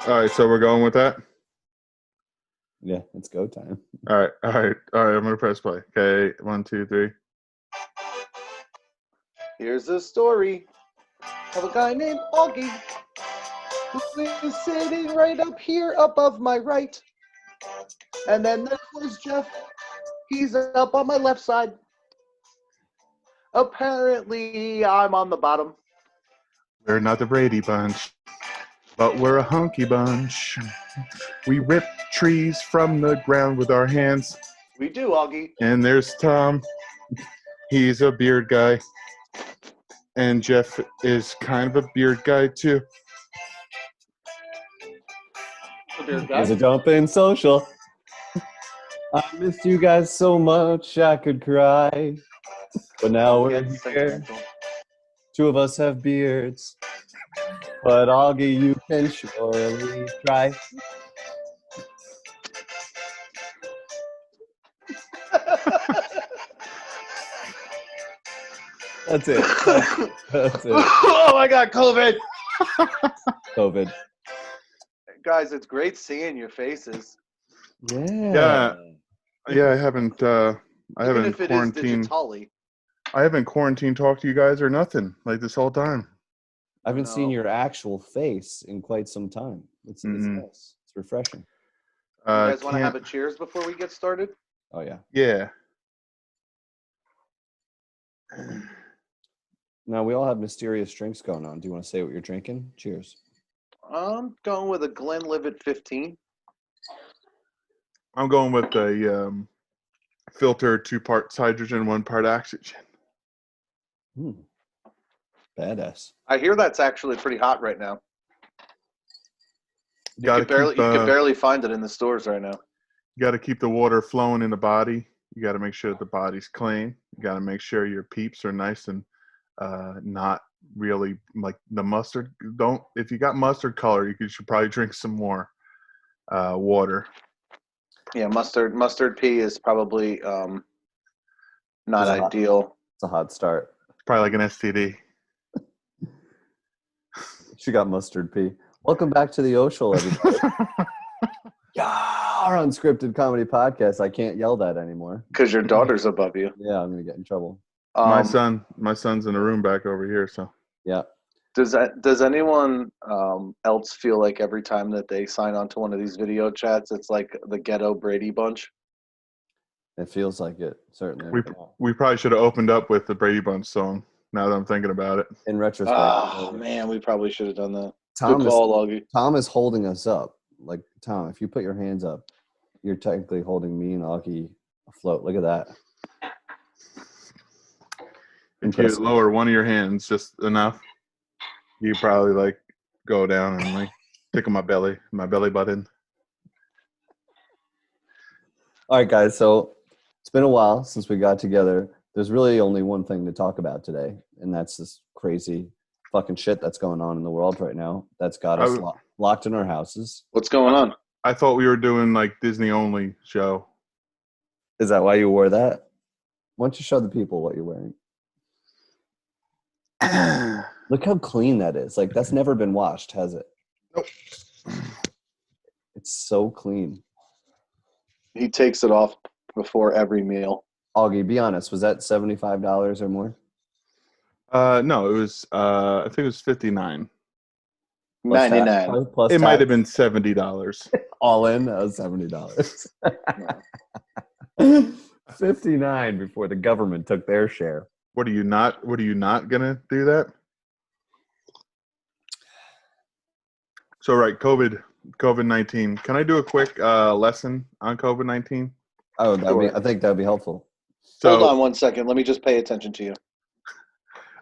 All right, so we're going with that. Yeah, it's go time. All right. I'm gonna press play. Okay, 1, 2, 3. Here's a story of a guy named Augie who is sitting right up here above my right. And then there's Jeff. He's up on my left side. Apparently, I'm on the bottom. We're not the Brady Bunch, but we're a hunky bunch. We rip trees from the ground with our hands. We do, Augie. And there's Tom. He's a beard guy. And Jeff is kind of a beard guy too. The beard guy. There's a jump in social. I missed you guys so much I could cry. But now we're here. Two of us have beards. But Augie, you can surely try. That's it. That's it. Oh, I got COVID. COVID. Guys, it's great seeing your faces. Yeah. Yeah, I haven't Even if it is quarantined. digitally. I haven't quarantine talked to you guys or nothing like this whole time. I haven't seen No. your actual face in quite some time. It's nice. It's refreshing. You guys want to have a cheers before we get started? Oh, yeah. Yeah. Now, we all have mysterious drinks going on. Do you want to say what you're drinking? Cheers. I'm going with a Glenlivet 15. I'm going with a filter 2 parts hydrogen, 1 part oxygen. Badass. I hear that's actually pretty hot right now. You Gotta could keep, barely find it in the stores right now. You got to keep the water flowing in the body. You got to make sure that the body's clean. You got to make sure your peeps are nice and not really like the mustard. If you got mustard color, you should probably drink some more water. Yeah, mustard pea is probably not ideal. It's a hot start. It's probably like an STD. She got mustard pea. Welcome back to the Oshel, everybody. Yeah, our unscripted comedy podcast. I can't yell that anymore. Because your daughter's above you. Yeah, I'm gonna get in trouble. My son's in a room back over here. So Yeah. Does anyone else feel like every time that they sign on to one of these video chats, it's like the ghetto Brady Bunch? It feels like it, certainly. we probably should have opened up with the Brady Bunch song. Now that I'm thinking about it. In retrospect. Oh man, we probably should have done that. Tom Good call, Augie. Tom is holding us up. Like, Tom, if you put your hands up, you're technically holding me and Augie afloat. Look at that. If you lower one of your hands just enough, you probably like go down and like tickle my belly button. All right, guys. So it's been a while since we got together. There's really only one thing to talk about today, and that's this crazy fucking shit that's going on in the world right now. That's got us locked in our houses. What's going on? I thought we were doing like Disney only show. Is that why you wore that? Why don't you show the people what you're wearing? Look how clean that is. Like, that's never been washed, has it? Nope. It's so clean. He takes it off before every meal. Augie, be honest. Was that $75 or more? No, it was I think it was $59. 99. Plus it might tax? have been $70. All in, that was $70. 59 before the government took their share. What are you not gonna do that? So right, COVID-19. Can I do a quick lesson on COVID-19? Oh, I think that'd be helpful. So, hold on one second. Let me just pay attention to you.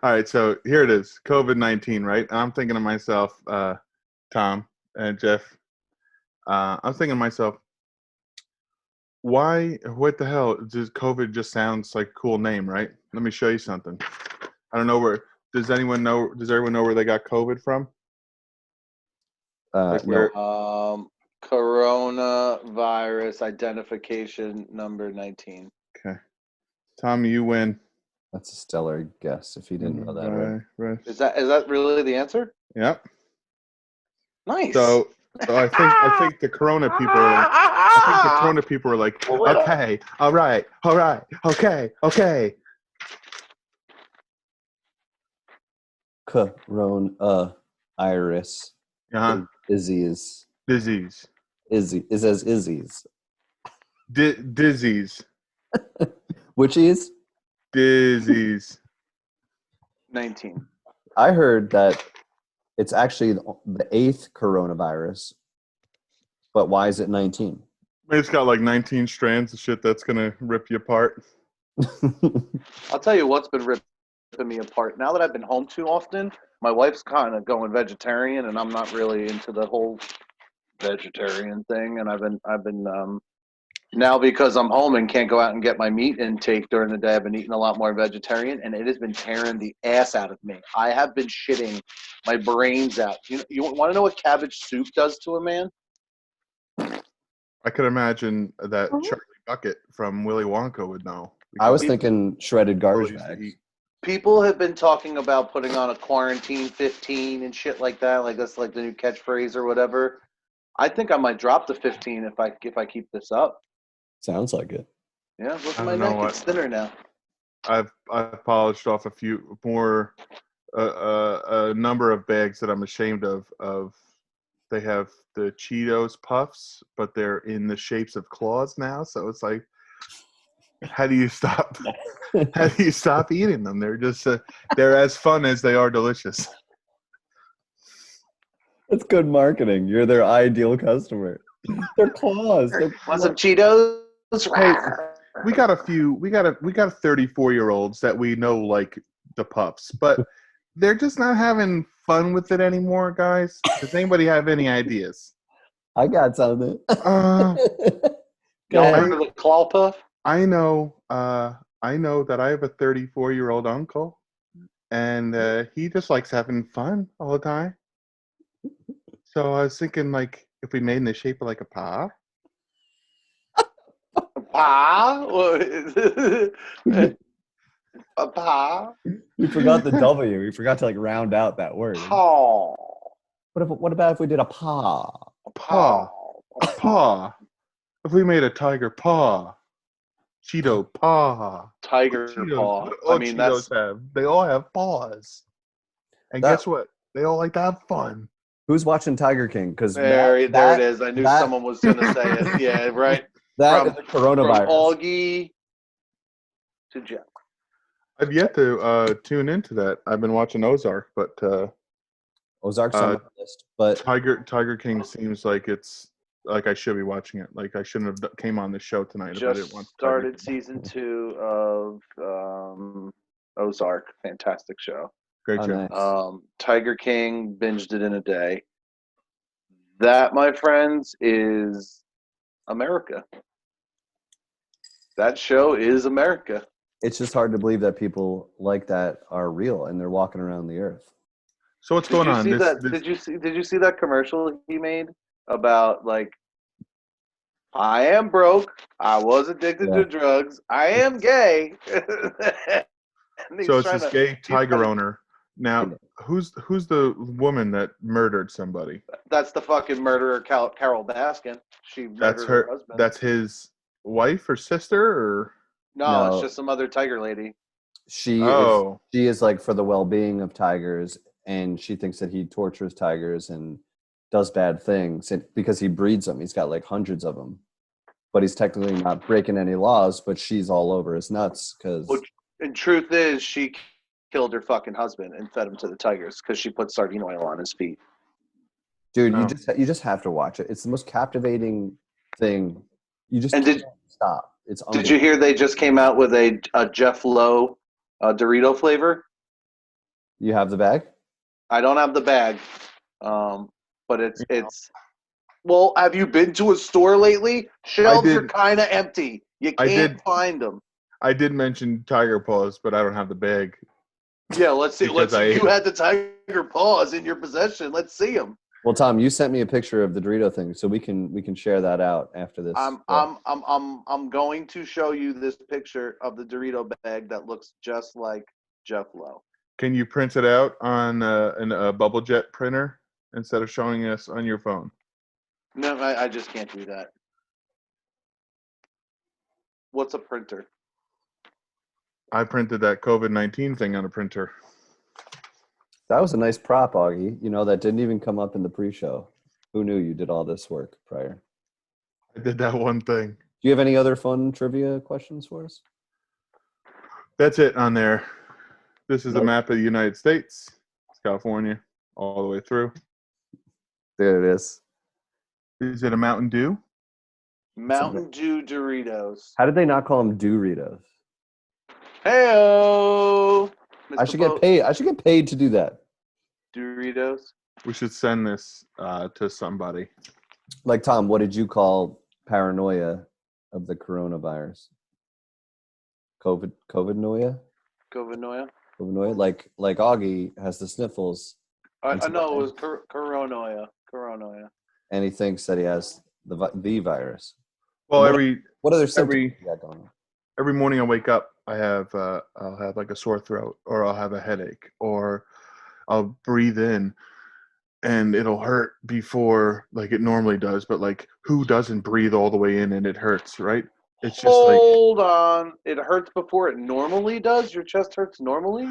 All right, so here it is, COVID-19, right? I'm thinking to myself, Tom and Jeff, I'm thinking to myself, what the hell? COVID just sounds like a cool name, right? Let me show you something. I don't know where, does everyone know where they got COVID from? Coronavirus identification number 19. Okay. Tom, you win. That's a stellar guess if you didn't know that, right? Is that really the answer? Yep. Nice. So So I think the Corona people are like, I think the Corona people are like, okay, all right, okay. Corona iris. Uh-huh. Izzy's. Disease. Izzy. It says Izzy's. Disease. Which is? Disease. 19. I heard that it's actually the 8th coronavirus. But why is it 19? It's got like 19 strands of shit that's gonna rip you apart. I'll tell you what's been ripping me apart. Now that I've been home too often, my wife's kind of going vegetarian, and I'm not really into the whole vegetarian thing. And I've been now because I'm home and can't go out and get my meat intake during the day. I've been eating a lot more vegetarian, and it has been tearing the ass out of me. I have been shitting my brains out. You want to know what cabbage soup does to a man? I could imagine that Charlie Bucket from Willy Wonka would know. I was thinking shredded garbage Used to bags. eat. People have been talking about putting on a quarantine 15 and shit like that. Like that's like the new catchphrase or whatever. I think I might drop the 15 if I keep this up. Sounds like it. Yeah, look I at my don't know neck; what- it's thinner now. I've polished off a few more, a number of bags that I'm ashamed of. They have the Cheetos Puffs, but they're in the shapes of claws now. So it's like, how do you stop? How do you stop eating them? They're just they're as fun as they are delicious. That's good marketing. You're their ideal customer. They're claws. They're Want some Cheetos? Hey, we got a 34-year-olds that we know like the Puffs, but they're just not having fun with it anymore, guys. Does anybody have any ideas? I got something. Uh, Y'all ahead. remember the claw puff? I know that I have a 34-year-old uncle, and he just likes having fun all the time. So I was thinking, like, if we made in the shape of like a paw. Pa? A pa? We forgot the W. We forgot to like round out that word. Paw. What about if we did a paw? A paw. A paw. If we made a tiger paw. Cheeto paw. Tiger Cheetos, paw. what all I mean, Cheetos that's have. They all have paws. And That- guess what? They all like to have fun. Who's watching Tiger King? Because there it is. I knew someone was going to say it. Yeah, right. That From- is a coronavirus. From Augie to Jeff. I've yet to tune into that. I've been watching Ozark, but Ozark's on my list, but Tiger King seems like it's like I should be watching it. Like I shouldn't have came on the show tonight if I didn't Just want Tiger started King. season 2 of Ozark. Fantastic show. Great oh, show. nice. Tiger King binged it in a day. That, my friends, is America. That show is America. It's just hard to believe that people like that are real and they're walking around the earth. So what's going on? See This- that? this- Did you see that commercial he made about like, I am broke. I was addicted Yeah. to drugs. I am gay. And so he's it's this trying gay tiger trying- owner. Now, who's the woman that murdered somebody? That's the fucking murderer, Carol Baskin. She murdered That's her her. husband. That's his wife or sister or? No, No. it's just some other tiger lady. She is like for the well-being of tigers, and she thinks that he tortures tigers and does bad things because he breeds them. He's got like hundreds of them, but he's technically not breaking any laws. But she's all over his nuts because Well, and truth is, she killed her fucking husband and fed him to the tigers because she put sardine oil on his feet. dude, Oh. you just have to watch it. It's the most captivating thing. You just And can't stop. It's Did you hear they just came out with a Jeff Lowe Dorito flavor? You have the bag? I don't have the bag, but it's. Well, have you been to a store lately? Shelves are did. kind of empty. You I can't did. find them. I did mention tiger paws, but I don't have the bag. Yeah, let's see. Because I- You had the tiger paws in your possession. Let's see them. Well, Tom, you sent me a picture of the Dorito thing, so we can share that out after this. I'm going to show you this picture of the Dorito bag that looks just like Jeff Lowe. Can you print it out on a bubble jet printer instead of showing us on your phone? No, I just can't do that. What's a printer? I printed that COVID-19 thing on a printer. That was a nice prop, Augie. You know, that didn't even come up in the pre-show. Who knew you did all this work prior? I did that one thing. Do you have any other fun trivia questions for us? That's it on there. This is a Nope. map of the United States. It's California all the way through. There it is. Is it a Mountain Dew? Mountain Dew Doritos. How did they not call them Doritos? Heyo, I should get paid. I should get paid to do that. Doritos. We should send this to somebody. Like Tom, what did you call paranoia of the coronavirus? COVID noia? Govanoia. COVID-noia? Like Augie has the sniffles I know it was Coronoia. Coronoia. and he thinks that he has the virus. Well, What other symptoms you got going on? every morning I wake up, I'll have like a sore throat, or I'll have a headache, or I'll breathe in and it'll hurt before like it normally does. But like, who doesn't breathe all the way in and it hurts, right? It's just Hold on. It hurts before it normally does? Your chest hurts normally?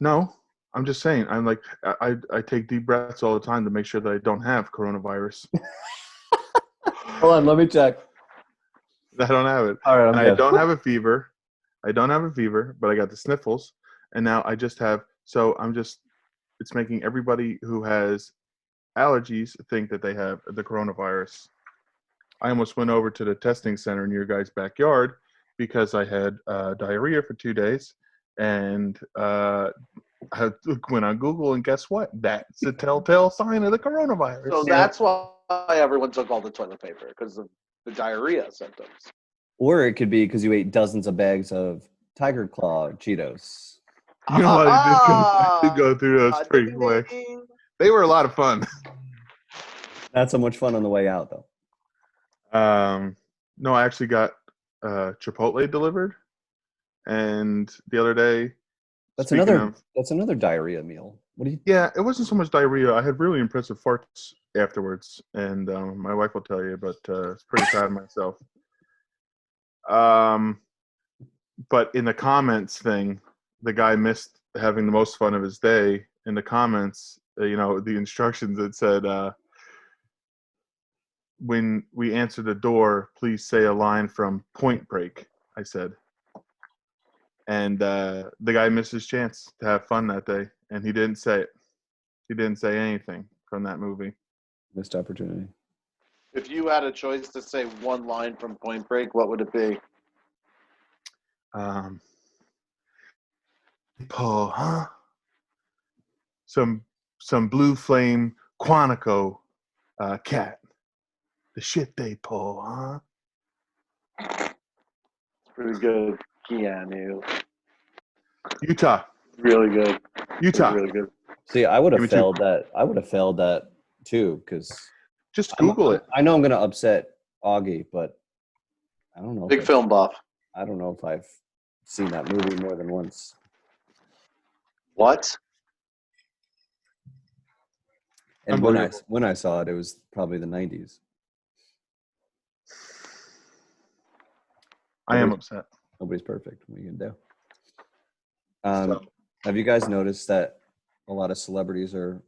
no. I'm just saying. I'm like, I take deep breaths all the time to make sure that I don't have coronavirus. Hold on, let me check. I don't have it. All right, And I don't have a fever. I don't have a fever, but I got the sniffles. And now I just have, it's making everybody who has allergies think that they have the coronavirus. I almost went over to the testing center in your guys' backyard because I had diarrhea for 2 days. And I went on Google, and guess what? That's a telltale sign of the coronavirus. So that's why everyone took all the toilet paper, because of the diarrhea symptoms. Or it could be because you ate dozens of bags of Tiger Claw Cheetos. You know what? I did go through those pretty quick. They were a lot of fun. Not so much fun on the way out, though. No, I actually got Chipotle delivered, and the other day. That's another diarrhea meal. What do you? Yeah, it wasn't so much diarrhea. I had really impressive farts afterwards, and my wife will tell you, but it's pretty proud of myself. But in the comments thing, the guy missed having the most fun of his day. In the comments, the instructions that said, when we answer the door, please say a line from Point Break, I said. And the guy missed his chance to have fun that day, and he didn't say it. He didn't say anything from that movie. Missed opportunity. If you had a choice to say one line from Point Break, what would it be? Paul, huh? Some blue flame Quantico cat. The shit they pull, huh? Pretty good. Keanu. Utah. Really good. Utah. Really good. See, I would Give me have two. failed that. I would have failed that too, because Just Google it. I know I'm going to upset Augie, but I don't know. Big film buff. I don't know if I've seen that movie more than once. What? And when I saw it, it was probably the 90s. I am upset. Nobody's perfect. What are you gonna do? So, Have you guys noticed that a lot of celebrities are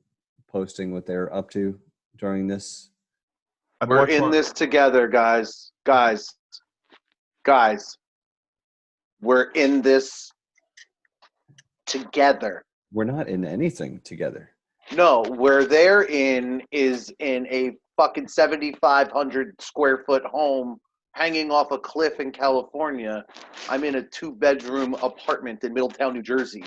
posting what they're up to during this? We're in this together, guys. Guys. We're in this together. We're not in anything together. No, where they're in is in a fucking 7,500 square foot home hanging off a cliff in California. I'm in a 2-bedroom apartment in Middletown, New Jersey.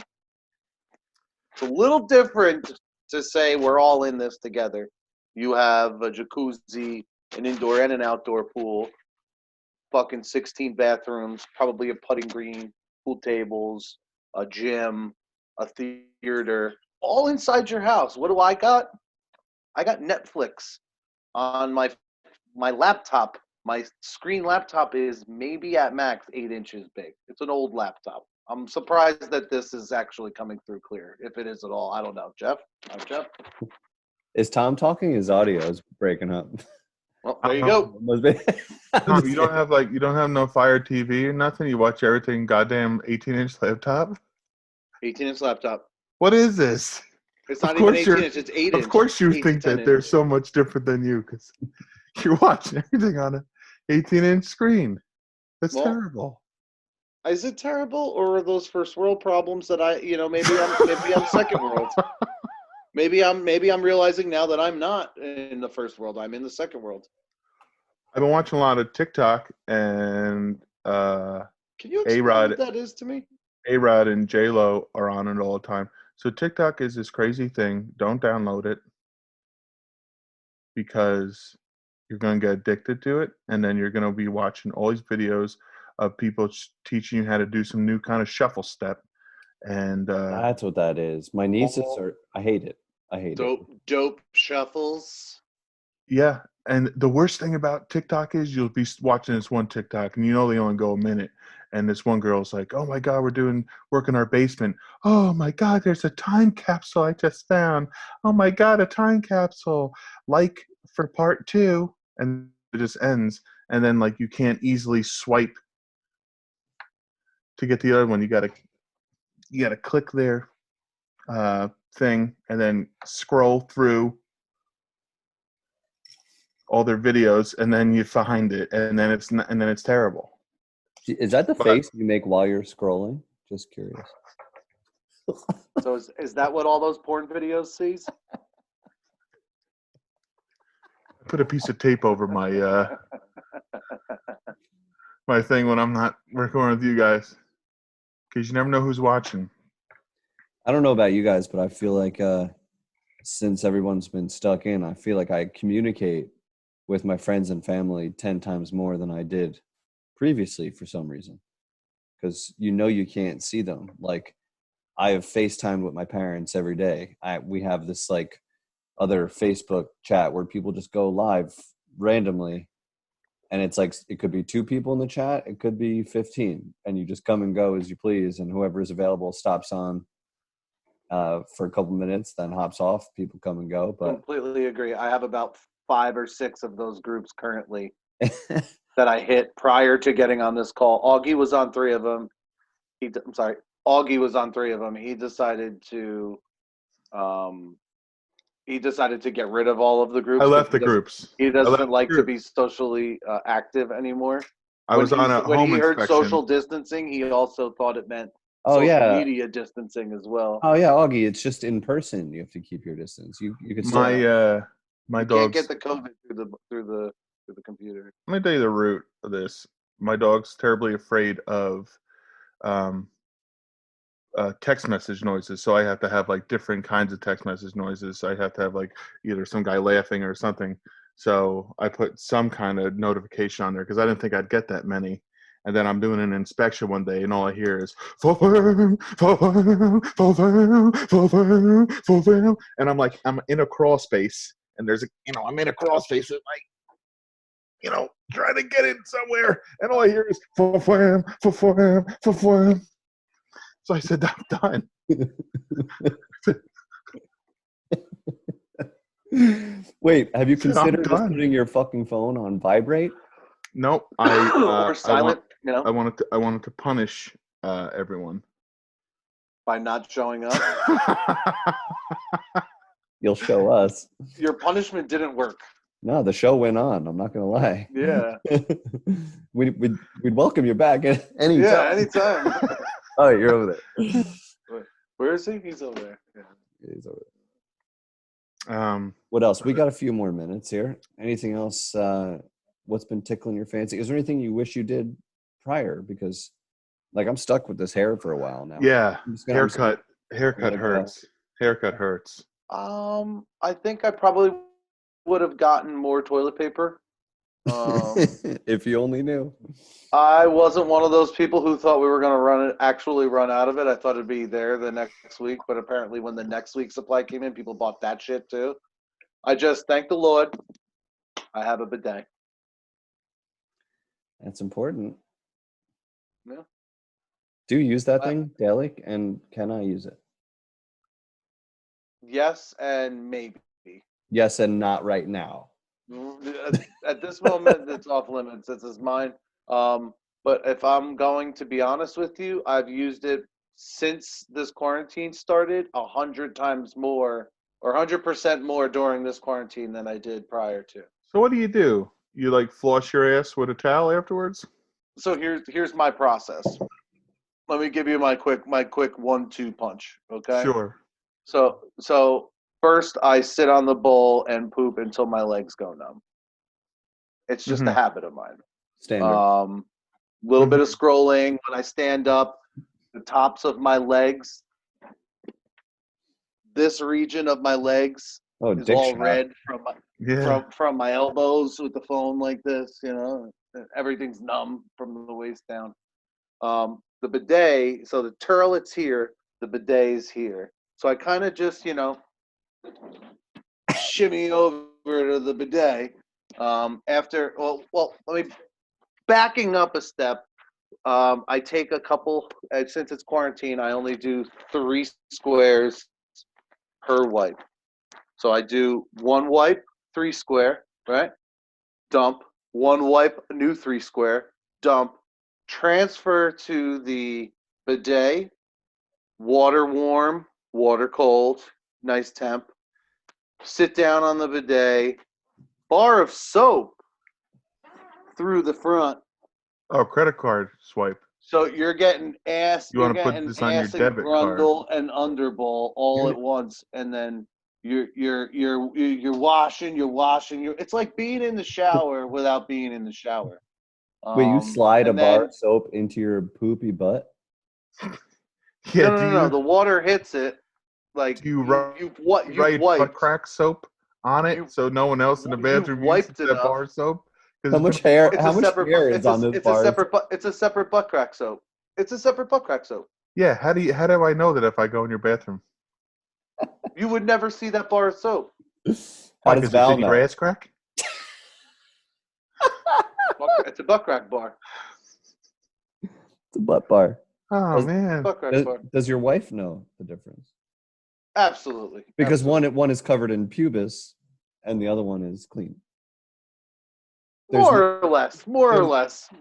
It's a little different to say we're all in this together. You have a jacuzzi, an indoor and an outdoor pool, fucking 16 bathrooms, probably a putting green, pool tables, a gym, a theater, all inside your house. What do I got? I got Netflix on my laptop. My screen laptop is maybe at max 8 inches big. It's an old laptop. I'm surprised that this is actually coming through clear. If it is at all, I don't know. Jeff? Jeff? Is Tom talking? His audio is breaking up. Well, there you go. Must be. Tom, you don't have no Fire TV or nothing. You watch everything goddamn 18-inch laptop. 18-inch laptop. What is this? It's not even 18-inch. It's 8-inch. Of course you 8 to think 10 that they're inch. so much different than you because you're watching everything on an 18-inch screen. That's Well, terrible. Is it terrible, or are those first world problems that maybe I'm second world. Maybe I'm realizing now that I'm not in the first world. I'm in the second world. I've been watching a lot of TikTok and Can you explain A-Rod. what that is to me? A-Rod and J-Lo are on it all the time. So TikTok is this crazy thing. Don't download it because you're going to get addicted to it, and then you're going to be watching all these videos of people teaching you how to do some new kind of shuffle step. And That's what that is. My nieces are. I hate it. I hate it. Dope shuffles. yeah, and the worst thing about TikTok is you'll be watching this one TikTok, and you know they only go a minute. And this one girl's like, "Oh my God, we're doing work in our basement. Oh my God, there's a time capsule I just found. Oh my God, a time capsule. Like for part 2," and it just ends. And then like you can't easily swipe to get the other one. You gotta click their thing and then scroll through all their videos, and then you find it, and then it's terrible. Is that the But- face you make while you're scrolling? Just curious. So is that what all those porn videos sees? I put a piece of tape over my my thing when I'm not recording with you guys, because you never know who's watching. I don't know about you guys, but I feel like since everyone's been stuck in, I feel like I communicate with my friends and family 10 times more than I did previously for some reason. Because you can't see them. Like I have FaceTimed with my parents every day. We have this like other Facebook chat where people just go live randomly. And it's like, it could be 2 people in the chat. It could be 15. And you just come and go as you please. And whoever is available stops on for a couple minutes, then hops off. People come and go. But Completely agree. I have about 5 or 6 of those groups currently that I hit prior to getting on this call. Augie was on 3 of them. Augie was on 3 of them. He decided to get rid of all of the groups. I left the groups. He doesn't like to group. be socially active anymore. I was on a when home he heard inspection. social distancing, he also thought it meant oh social yeah, media distancing as well. oh yeah, Augie. It's just in person. You have to keep your distance. You can still. My you dog's. can't get the COVID through the computer. Let me tell you the root of this. My dog's terribly afraid of text message noises, so I have to have like different kinds of text message noises. I have to have like either some guy laughing or something. So I put some kind of notification on there because I didn't think I'd get that many. And then I'm doing an inspection one day, and all I hear is and I'm like, I'm in a crawl space, and I'm in a crawl space with like, trying to get it somewhere, and all I hear is So I said, I'm done. Wait, have you I said, I'm considered just done. putting your fucking phone on vibrate? Nope. Or silent, I wanted to punish everyone by not showing up. You'll show us. Your punishment didn't work. No, the show went on. I'm not gonna lie. Yeah. We'd welcome you back at any time. Yeah, anytime. Oh, you're over there. Where is he? He's over there. Yeah. He's over there. um, What else? We got a few more minutes here. Anything else? What's been tickling your fancy? Is there anything you wish you did prior? Because, like, I'm stuck with this hair for a while now. yeah, I'm just gonna- haircut Like, hurts. Haircut hurts. I think I probably would have gotten more toilet paper. If you only knew. I wasn't one of those people who thought we were going to actually run out of it. I thought it'd be there the next week, but apparently when the next week's supply came in, people bought that shit too. I just thank the Lord I have a bidet. That's important. Yeah. Do you use that thing daily? And can I use it? Yes, and maybe. Yes, and not right now. At this moment, it's off limits. This is mine. But if I'm going to be honest with you, I've used it since this quarantine started 100 times more or 100% more during this quarantine than I did prior to. So what do? You like floss your ass with a towel afterwards? So here's my process. Let me give you my quick 1-2 punch. Okay. Sure. So first I sit on the bowl and poop until my legs go numb. It's just a habit of mine. Standard. Little bit of scrolling when I stand up, the tops of my legs, this region of my legs is dick all shot. red Yeah. from my elbows with the phone like this, everything's numb from the waist down. The bidet, so the turlet's here, the bidet is here. So I kind of just, shimmy over to the bidet. Let me backing up a step. I take a couple, since it's quarantine, I only do 3 squares per wipe. So I do 1 wipe, 3 square, right? Dump. 1 wipe, a new 3 square, dump. Transfer to the bidet, water warm, water cold, nice temp. Sit down on the bidet, bar of soap through the front. Oh, credit card swipe. So you're getting ass. You want to put this on your debit card? Grundle and underbowl all at once, and then you're washing. It's like being in the shower without being in the shower. Wait, you slide a bar of soap into your poopy butt? Yeah. No. The water hits it. Like you wiped butt crack soap on it, so no one else in the bathroom uses that bar of soap. How much hair? How much hair is on this bar? It's a separate butt crack soap. It's a separate butt crack soap. Yeah. How do I know that if I go in your bathroom? You would never see that bar of soap. How does Val know? Your ass crack? It's a butt crack bar. It's a butt bar. Oh man. Butt crack bar. Does your wife know the difference? Absolutely. Because one is covered in pubis, and the other one is clean. More or less.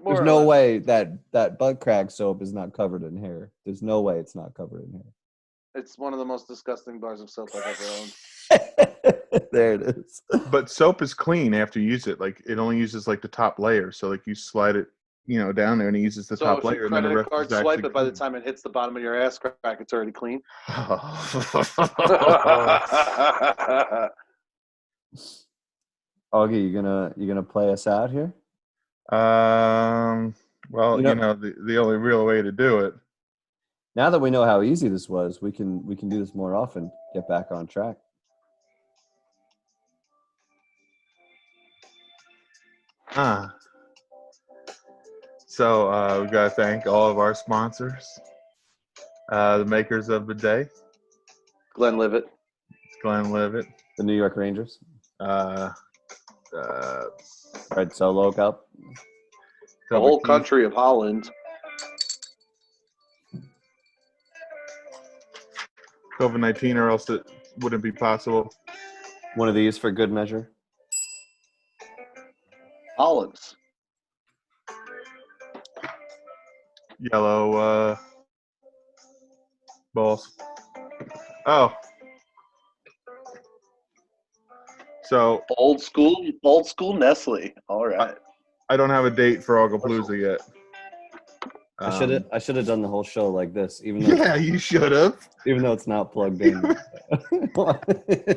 There's no way that butt crack soap is not covered in hair. There's no way it's not covered in hair. It's one of the most disgusting bars of soap I've ever owned. There it is. But soap is clean after you use it. Like it only uses like the top layer. So like you slide it, down there, and it uses the top layer. So if you credit card swipe actually it, by the time it hits the bottom of your ass crack, it's already clean. Augie, you gonna play us out here? Well, the only real way to do it. Now that we know how easy this was, we can do this more often. Get back on track. So we gotta thank all of our sponsors, the makers of the day. Glenlivet. The New York Rangers. Red Solo Cup. The whole country of Holland. COVID-19, or else it wouldn't be possible. One of these for good measure. Olives. Yellow balls. Oh. So old school Nestle. All right. I don't have a date for Augapalooza yet. I should have done the whole show like this, even though you should have. Even though it's not plugged in.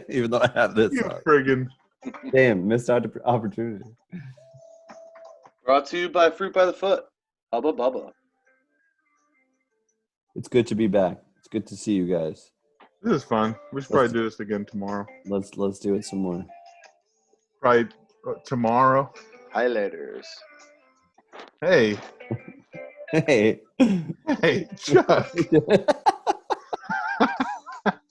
Even though I have this. You friggin' damn missed opportunity. Brought to you by Fruit by the Foot. Hubba Bubba. It's good to be back. It's good to see you guys. This is fun. We should probably do this again tomorrow. Let's do it some more. Probably tomorrow. Highlighters. Hey. Hey, Chuck.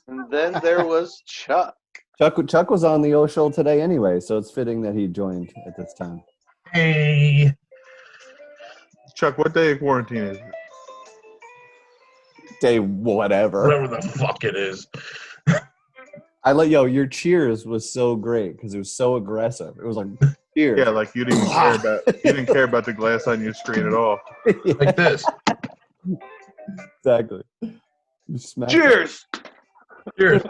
And then there was Chuck. Chuck was on the O Show today anyway, so it's fitting that he joined at this time. Hey. Chuck, what day of quarantine is it? Day whatever. Whatever the fuck it is. Your cheers was so great because it was so aggressive. It was like cheers. Yeah, like you didn't care about the glass on your screen at all. Like this. Exactly. You smacked it. Cheers. Cheers.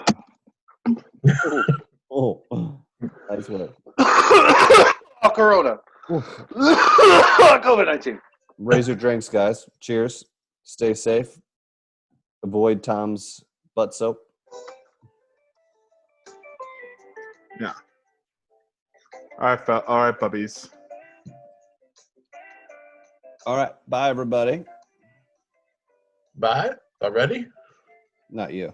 Oh, nice work. Oh, Corona. COVID-19. Raise your drinks, guys. Cheers. Stay safe. Avoid Tom's butt soap. All right, puppies. All right. Bye, everybody. Bye. Already? Not you.